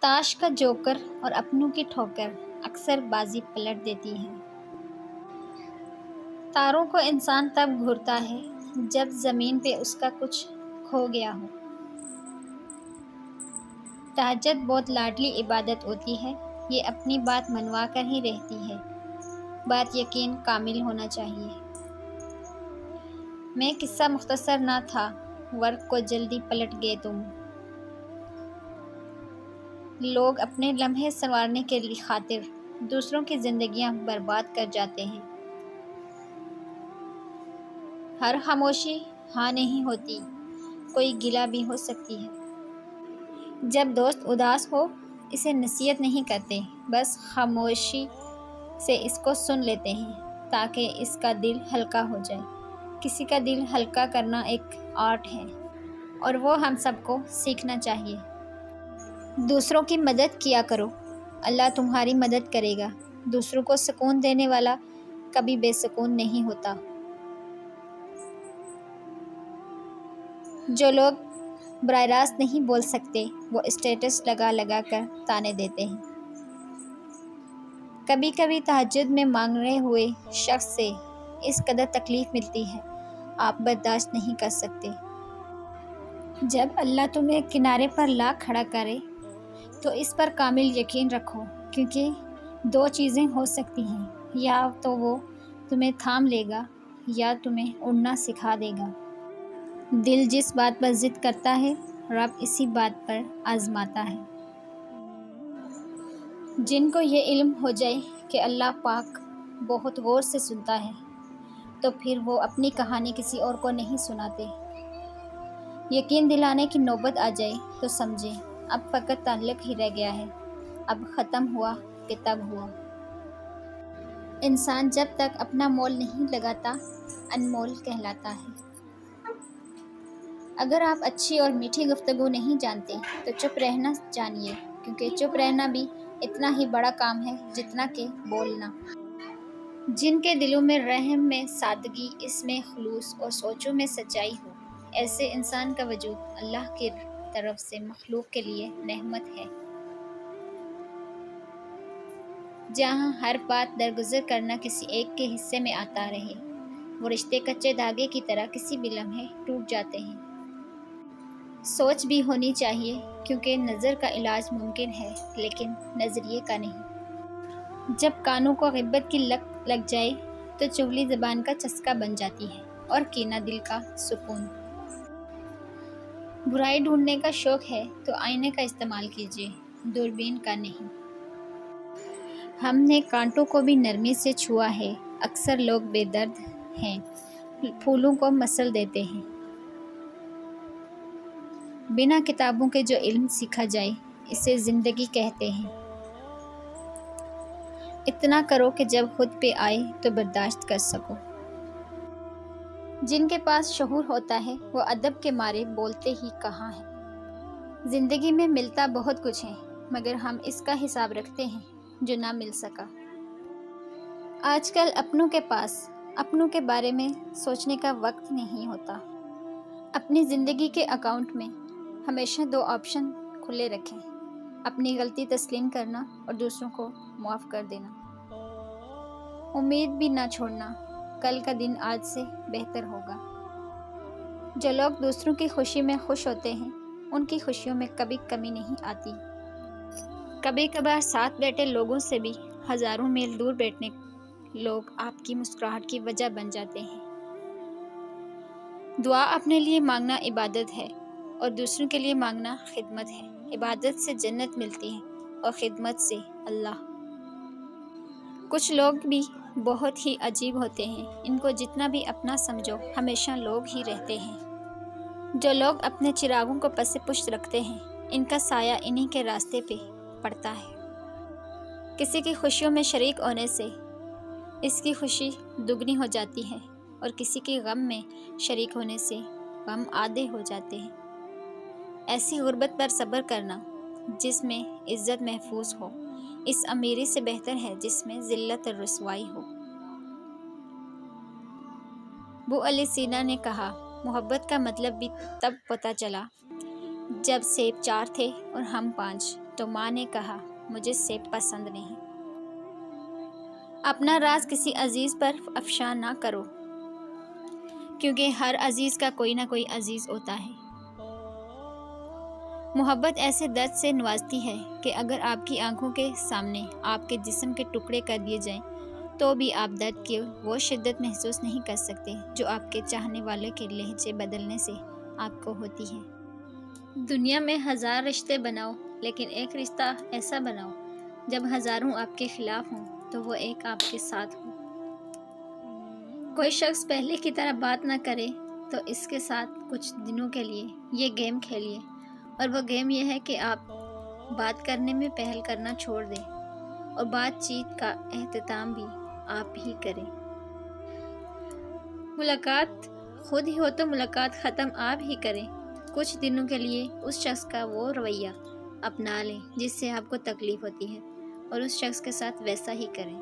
تاش کا جوکر اور اپنوں کی ٹھوکر اکثر بازی پلٹ دیتی ہے۔ تاروں کو انسان تب گھورتا ہے جب زمین پہ اس کا کچھ کھو گیا ہو۔ تہجد بہت لاڈلی عبادت ہوتی ہے، یہ اپنی بات منوا کر ہی رہتی ہے، بات یقین کامل ہونا چاہیے۔ میں قصہ مختصر نہ تھا، ورق کو جلدی پلٹ گئے تم۔ لوگ اپنے لمحے سنوارنے کے خاطر دوسروں کی زندگیاں برباد کر جاتے ہیں۔ ہر خاموشی ہاں نہیں ہوتی، کوئی گلہ بھی ہو سکتی ہے۔ جب دوست اداس ہو اسے نصیحت نہیں کرتے، بس خاموشی سے اس کو سن لیتے ہیں تاکہ اس کا دل ہلکا ہو جائے۔ کسی کا دل ہلکا کرنا ایک آرٹ ہے اور وہ ہم سب کو سیکھنا چاہیے۔ دوسروں کی مدد کیا کرو، اللہ تمہاری مدد کرے گا۔ دوسروں کو سکون دینے والا کبھی بے سکون نہیں ہوتا۔ جو لوگ براہ راست نہیں بول سکتے وہ اسٹیٹس لگا لگا کر طعنے دیتے ہیں۔ کبھی کبھی تہجد میں مانگنے ہوئے شخص سے اس قدر تکلیف ملتی ہے، آپ برداشت نہیں کر سکتے۔ جب اللہ تمہیں کنارے پر لا کھڑا کرے تو اس پر کامل یقین رکھو، کیونکہ دو چیزیں ہو سکتی ہیں، یا تو وہ تمہیں تھام لے گا یا تمہیں اڑنا سکھا دے گا۔ دل جس بات پر ضد کرتا ہے رب اسی بات پر آزماتا ہے۔ جن کو یہ علم ہو جائے کہ اللہ پاک بہت غور سے سنتا ہے تو پھر وہ اپنی کہانی کسی اور کو نہیں سناتے۔ یقین دلانے کی نوبت آ جائے تو سمجھیں اب فقط تعلق ہی رہ گیا ہے، اب ختم ہوا کہ تب ہوا۔ انسان جب تک اپنا مول نہیں لگاتا انمول کہلاتا ہے۔ اگر آپ اچھی اور میٹھی گفتگو نہیں جانتے تو چپ رہنا جانیے، کیونکہ چپ رہنا بھی اتنا ہی بڑا کام ہے جتنا کہ بولنا۔ جن کے دلوں میں رحم میں سادگی، اس میں خلوص اور سوچوں میں سچائی ہو، ایسے انسان کا وجود اللہ کی طرف سے مخلوق کے لیے نعمت ہے۔ جہاں ہر بات درگزر کرنا کسی ایک کے حصے میں آتا رہے، وہ رشتے کچے دھاگے کی طرح کسی بھی لمحے ٹوٹ جاتے ہیں۔ سوچ بھی ہونی چاہیے، کیونکہ نظر کا علاج ممکن ہے لیکن نظریے کا نہیں۔ جب کانوں کو غیبت کی لت لگ جائے تو چغلی زبان کا چسکا بن جاتی ہے اور کینہ دل کا سکون۔ برائی ڈھونڈنے کا شوق ہے تو آئینے کا استعمال کیجیے، دوربین کا نہیں۔ ہم نے کانٹوں کو بھی نرمی سے چھوا ہے، اکثر لوگ بے درد ہیں، پھولوں کو مسل دیتے ہیں۔ بنا کتابوں کے جو علم سیکھا جائے اسے زندگی کہتے ہیں۔ اتنا کرو کہ جب خود پہ آئے تو برداشت کر سکو۔ جن کے پاس شعور ہوتا ہے وہ ادب کے مارے بولتے ہی کہاں ہیں۔ زندگی میں ملتا بہت کچھ ہے، مگر ہم اس کا حساب رکھتے ہیں جو نہ مل سکا۔ آج کل اپنوں کے پاس اپنوں کے بارے میں سوچنے کا وقت نہیں ہوتا۔ اپنی زندگی کے اکاؤنٹ میں ہمیشہ دو آپشن کھلے رکھیں، اپنی غلطی تسلیم کرنا اور دوسروں کو معاف کر دینا۔ امید بھی نہ چھوڑنا، کل کا دن آج سے بہتر ہوگا۔ جو لوگ دوسروں کی خوشی میں خوش ہوتے ہیں ان کی خوشیوں میں کبھی کمی نہیں آتی۔ کبھی کبھار ساتھ بیٹھے لوگوں سے بھی ہزاروں میل دور بیٹھے لوگ آپ کی مسکراہٹ کی وجہ بن جاتے ہیں۔ دعا اپنے لیے مانگنا عبادت ہے اور دوسروں کے لیے مانگنا خدمت ہے۔ عبادت سے جنت ملتی ہے اور خدمت سے اللہ۔ کچھ لوگ بھی بہت ہی عجیب ہوتے ہیں، ان کو جتنا بھی اپنا سمجھو ہمیشہ لوگ ہی رہتے ہیں۔ جو لوگ اپنے چراغوں کو پس پشت رکھتے ہیں ان کا سایہ انہی کے راستے پہ پڑتا ہے۔ کسی کی خوشیوں میں شریک ہونے سے اس کی خوشی دگنی ہو جاتی ہے اور کسی کے غم میں شریک ہونے سے غم آدھے ہو جاتے ہیں۔ ایسی غربت پر صبر کرنا جس میں عزت محفوظ ہو، اس امیری سے بہتر ہے جس میں ذلت اور رسوائی ہو۔ ابو علی سینا نے کہا، محبت کا مطلب بھی تب پتہ چلا جب سیب 4 تھے اور ہم 5۔ تو ماں نے کہا مجھے سیب پسند نہیں۔ اپنا راز کسی عزیز پر افشا نہ کرو، کیونکہ ہر عزیز کا کوئی نہ کوئی عزیز ہوتا ہے۔ محبت ایسے درد سے نوازتی ہے کہ اگر آپ کی آنکھوں کے سامنے آپ کے جسم کے ٹکڑے کر دیے جائیں تو بھی آپ درد کی وہ شدت محسوس نہیں کر سکتے جو آپ کے چاہنے والے کے لہجے بدلنے سے آپ کو ہوتی ہے۔ دنیا میں 1000 رشتے بناؤ، لیکن ایک رشتہ ایسا بناؤ جب ہزاروں آپ کے خلاف ہوں تو وہ ایک آپ کے ساتھ ہو۔ کوئی شخص پہلے کی طرح بات نہ کرے تو اس کے ساتھ کچھ دنوں کے لیے یہ گیم کھیلیے، اور وہ گیم یہ ہے کہ آپ بات کرنے میں پہل کرنا چھوڑ دیں اور بات چیت کا اہتمام بھی آپ ہی کریں۔ ملاقات خود ہی ہو تو ملاقات ختم آپ ہی کریں۔ کچھ دنوں کے لیے اس شخص کا وہ رویہ اپنا لیں جس سے آپ کو تکلیف ہوتی ہے، اور اس شخص کے ساتھ ویسا ہی کریں۔